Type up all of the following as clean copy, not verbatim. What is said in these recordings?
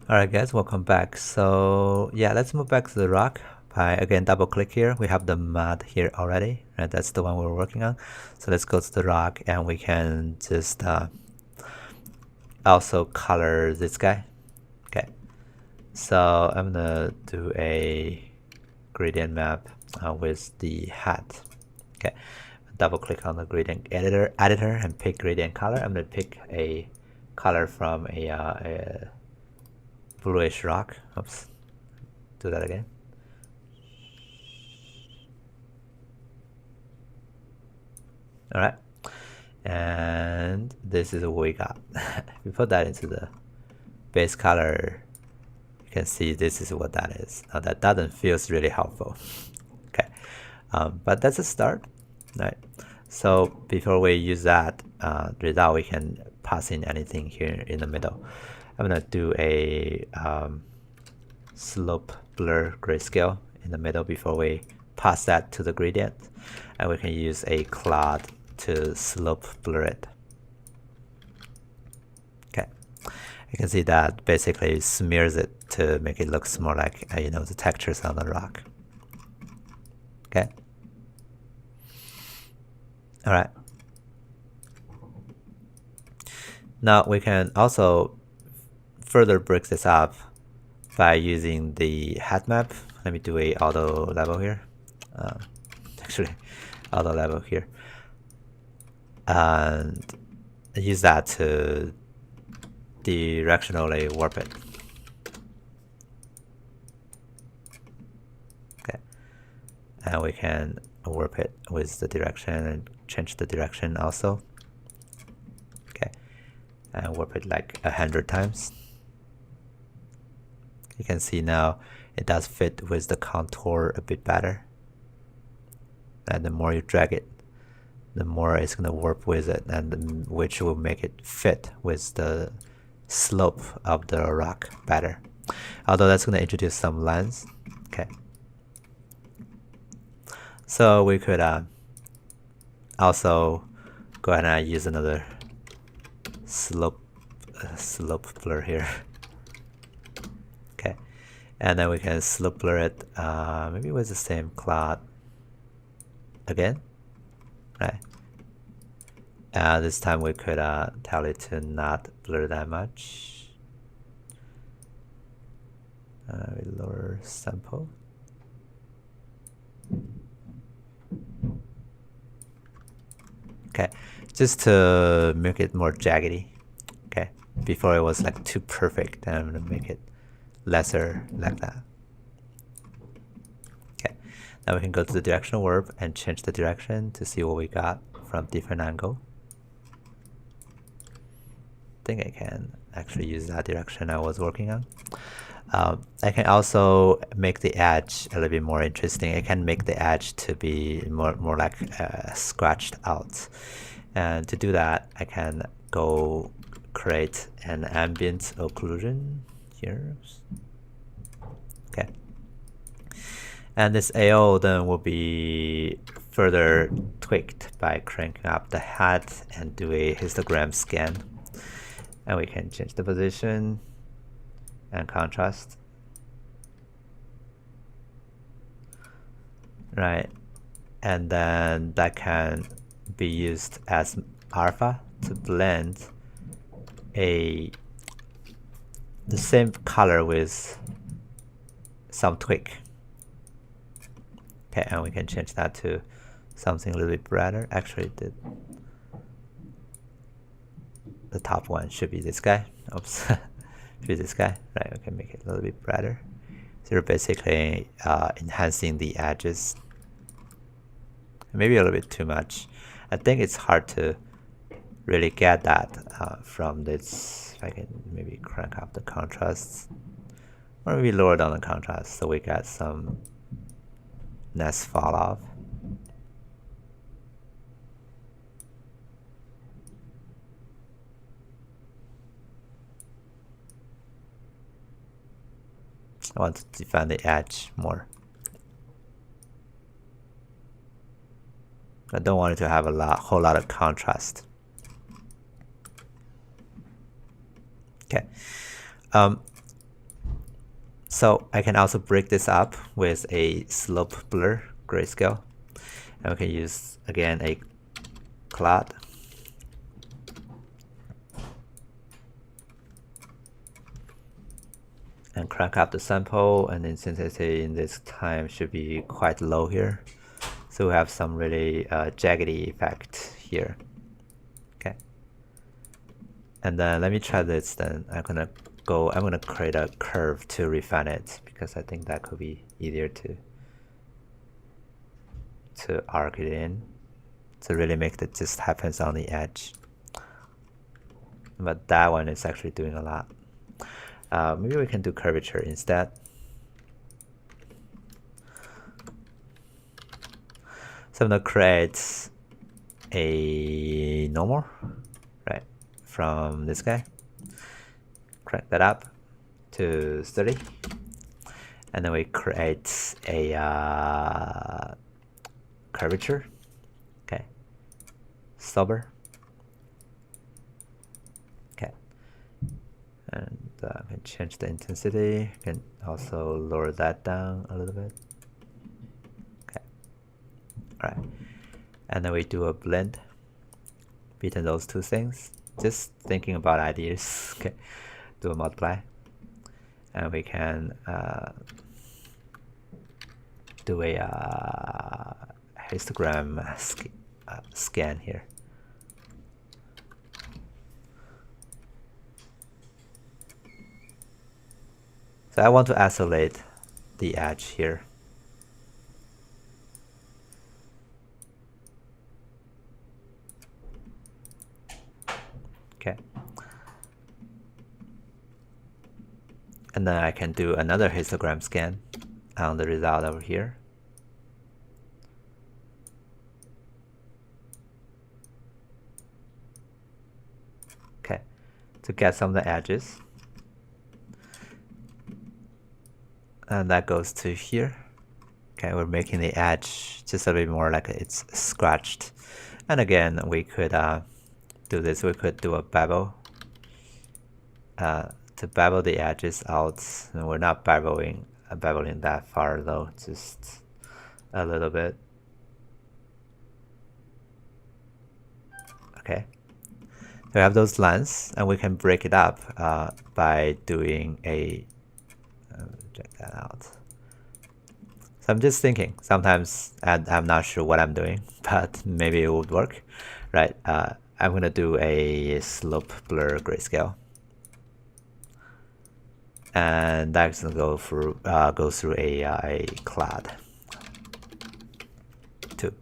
Alright guys, welcome back. So yeah, let's move back to the rock by again double click here. We have the mud here already, right? That's the one we're working on. So let's go to the rock and we can just also color this guy. Okay, so I'm gonna do a gradient map with the hat. Okay, double click on the gradient editor and pick gradient color. I'm gonna pick a color from a bluish rock. Oops, do that again. All right, and this is what we got. If we put that into the base color, you can see this is what that is. Now that doesn't feel really helpful. Okay, but that's a start, right? So before we use that result, we can pass in anything here in the middle. I'm gonna do a slope blur grayscale in the middle before we pass that to the gradient, and we can use a cloud to slope blur it. Okay, you can see that basically smears it to make it look more like you know, the textures on the rock. Okay, all right. Now we can also further break this up by using the hat map. Let me do a auto level here. Actually, auto level here, and use that to directionally warp it. Okay, and we can warp it with the direction and change the direction also. Okay, and warp it like 100 times. You can see now it does fit with the contour a bit better. And the more you drag it, the more it's going to warp with it, and which will make it fit with the slope of the rock better. Although that's going to introduce some lines. Okay. So we could also go ahead and use another slope blur here. Okay, and then we can slope blur it maybe with the same cloud again, right? This time we could tell it to not blur that much. We lower sample. Okay, just to make it more jaggedy. Okay, before it was like too perfect, and I'm gonna make it lesser like that. Okay, now we can go to the directional warp and change the direction to see what we got from different angle. I think I can actually use that direction I was working on. I can also make the edge a little bit more interesting. I can make the edge to be more like scratched out. And to do that, I can go create an ambient occlusion here. Okay. And this AO then will be further tweaked by cranking up the hat and do a histogram scan. And we can change the position and contrast. Right. And then that can be used as alpha to blend the same color with some tweak. Okay, and we can change that to something a little bit brighter. Actually, the top one should be this guy. Oops. Should be this guy. Right, we can make it a little bit brighter. So you're basically enhancing the edges. Maybe a little bit too much. I think it's hard to really get that from this. If I can maybe crank up the contrast, or maybe lower down the contrast so we get some nice fall off. I want to define the edge more. I don't want it to have a whole lot of contrast. Okay. So I can also break this up with a slope blur grayscale. And we can use, again, a cloud. And crank up the sample, and the intensity in this time should be quite low here. So we have some really jaggedy effect here. Okay. And then let me try this then. I'm gonna create a curve to refine it, because I think that could be easier to arc it in, to really make it just happens on the edge. But that one is actually doing a lot. Maybe we can do curvature instead. So I'm gonna create a normal, right, from this guy. Crank that up to 30, and then we create a curvature. Okay, sober. Okay, and I can change the intensity. Can also lower that down a little bit. Okay, all right, and then we do a blend between those two things. Just thinking about ideas. Okay, do a multiply, and we can do a histogram scan here. So I want to isolate the edge here. Okay. And then I can do another histogram scan on the result over here. Okay, to get some of the edges. And that goes to here. Okay, we're making the edge just a bit more like it's scratched. And again, we could do this. We could do a bevel to bevel the edges out. And we're not beveling that far though, just a little bit. Okay, so we have those lines, and we can break it up by doing a check that out. So I'm just thinking, sometimes I'm not sure what I'm doing, but maybe it would work, right? I'm gonna do a slope blur grayscale, and that's gonna go through a cloud too,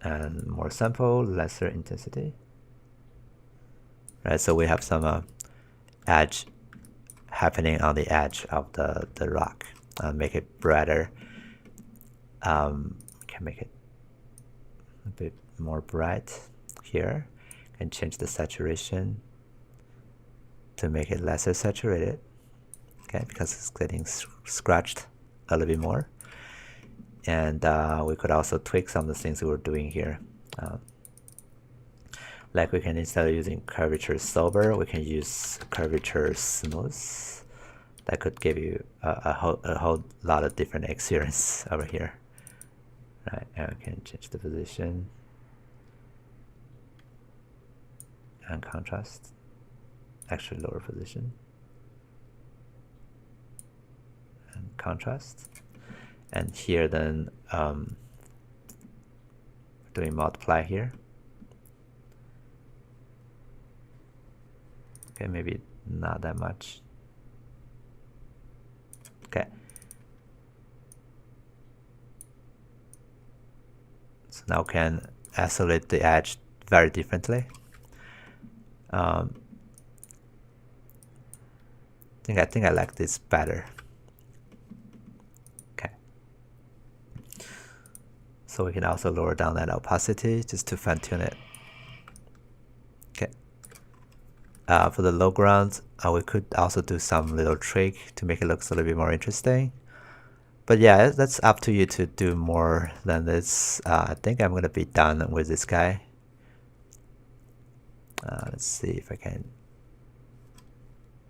and more sample, lesser intensity, right? So we have some edge happening on the edge of the rock. Make it brighter. Can make it a bit more bright here. Can change the saturation to make it lesser saturated. Okay, because it's getting scratched a little bit more. And we could also tweak some of the things we were doing here. Like we can, instead of using curvature sober, we can use curvature smooth. That could give you a whole lot of different experience over here. Right, and we can change the position and contrast. Actually, lower position and contrast. And here then doing multiply here. Okay, maybe not that much. Okay. So now we can isolate the edge very differently. I think I like this better. Okay. So we can also lower down that opacity just to fine tune it. Okay. For the low ground, we could also do some little trick to make it look a little bit more interesting. But yeah, that's up to you to do more than this. I think I'm gonna be done with this guy. Let's see if I can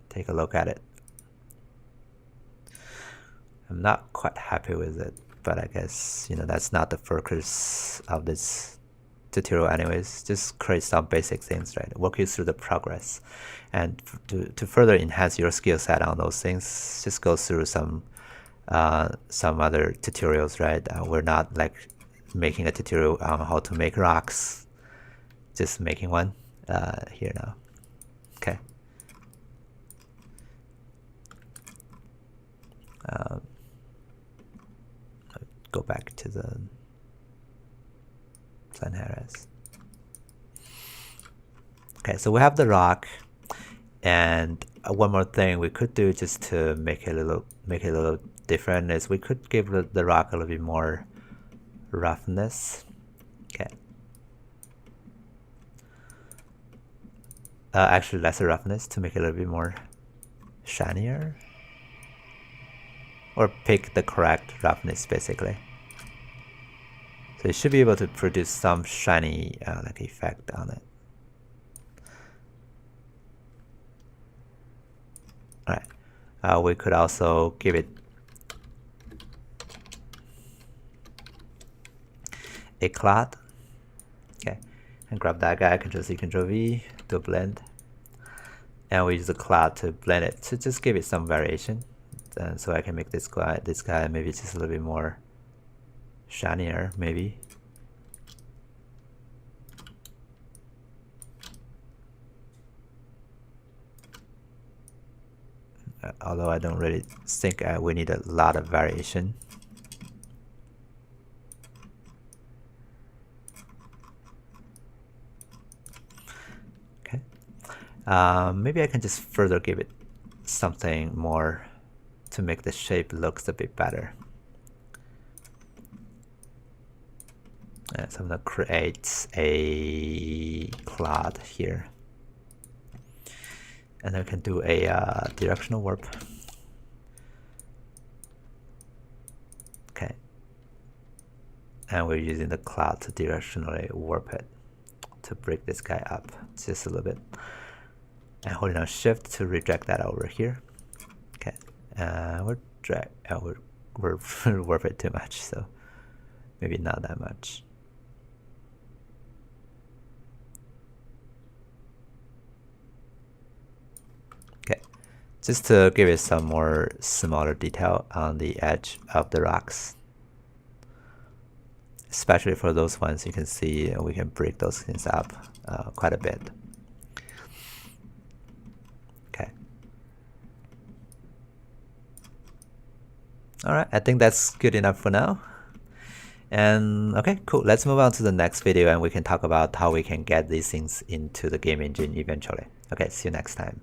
take a look at it. I'm not quite happy with it, but I guess, you know, that's not the focus of this tutorial anyways. Just create some basic things, right? Walk you through the progress. And to further enhance your skill set on those things, just go through some other tutorials, right? We're not like making a tutorial on how to make rocks, just making one here now. Okay. Go back to the Plan Harris. Okay, so we have the rock, and one more thing we could do just to make it a little different is we could give the rock a little bit more roughness. Okay. Actually lesser roughness to make it a little bit more shinier. Or pick the correct roughness basically. So you should be able to produce some shiny like effect on it. Alright. We could also give it a cloud. Okay. And grab that guy, Ctrl C, Ctrl V, do a blend. And we use the cloud to blend it to just give it some variation. And so I can make this guy maybe just a little bit more shinier, maybe. Although I don't really think we need a lot of variation. Okay. Maybe I can just further give it something more to make the shape looks a bit better. So I'm gonna create a cloud here, and I can do a directional warp. Okay, and we're using the cloud to directionally warp it to break this guy up just a little bit, and holding down Shift to reject that over here. Okay. We're warp it too much, so maybe not that much. Okay, just to give it some more smaller detail on the edge of the rocks, especially for those ones you can see we can break those things up quite a bit. Alright, I think that's good enough for now. And okay, cool. Let's move on to the next video and we can talk about how we can get these things into the game engine eventually. Okay, see you next time.